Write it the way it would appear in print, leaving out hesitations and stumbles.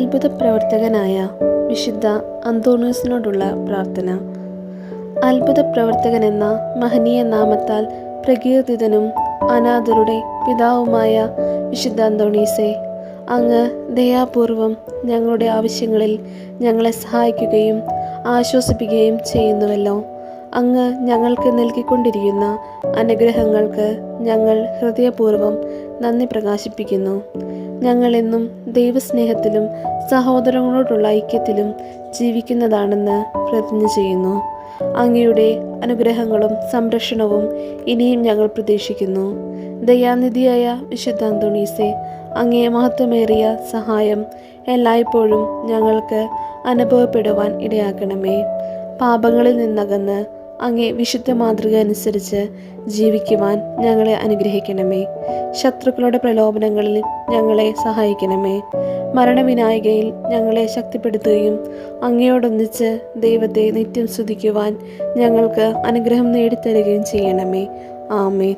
അത്ഭുത പ്രവർത്തകനായ വിശുദ്ധ അന്തോണീസിനോടുള്ള പ്രാർത്ഥന. അത്ഭുത പ്രവർത്തകൻ എന്ന മഹനീയ നാമത്താൽ പ്രകീർത്തിതനും അനാഥരുടെ പിതാവുമായ വിശുദ്ധ അന്തോണീസേ, അങ്ങ് ദയാപൂർവം ഞങ്ങളുടെ ആവശ്യങ്ങളിൽ ഞങ്ങളെ സഹായിക്കുകയും ആശ്വസിപ്പിക്കുകയും ചെയ്യുന്നുവല്ലോ. അങ്ങ് ഞങ്ങൾക്ക് നൽകിക്കൊണ്ടിരിക്കുന്ന അനുഗ്രഹങ്ങൾക്ക് ഞങ്ങൾ ഹൃദയപൂർവ്വം നന്ദി പ്രകാശിപ്പിക്കുന്നു. ഞങ്ങളെന്നും ദൈവസ്നേഹത്തിലും സഹോദരങ്ങളോടുള്ള ഐക്യത്തിലും ജീവിക്കുന്നതാണെന്ന് പ്രതിജ്ഞ ചെയ്യുന്നു. അങ്ങയുടെ അനുഗ്രഹങ്ങളും സംരക്ഷണവും ഇനിയും ഞങ്ങൾ പ്രതീക്ഷിക്കുന്നു. ദയാനിധിയായ വിശുദ്ധ അന്തോണീസേ, അങ്ങേ മഹത്വമേറിയ സഹായം എല്ലായ്പ്പോഴും ഞങ്ങൾക്ക് അനുഭവപ്പെടുവാൻ ഇടയാക്കണമേ. പാപങ്ങളിൽ നിന്നകന്ന് അങ്ങേ വിശുദ്ധ മാതൃക അനുസരിച്ച് ജീവിക്കുവാൻ ഞങ്ങളെ അനുഗ്രഹിക്കണമേ. ശത്രുക്കളുടെ പ്രലോഭനങ്ങളിൽ ഞങ്ങളെ സഹായിക്കണമേ. മരണവിനായികയിൽ ഞങ്ങളെ ശക്തിപ്പെടുത്തുകയും അങ്ങയോടൊന്നിച്ച് ദൈവത്തെ നിത്യം സ്തുതിക്കുവാൻ ഞങ്ങൾക്ക് അനുഗ്രഹം നേടിത്തരുകയും ചെയ്യണമേ. ആമേൻ.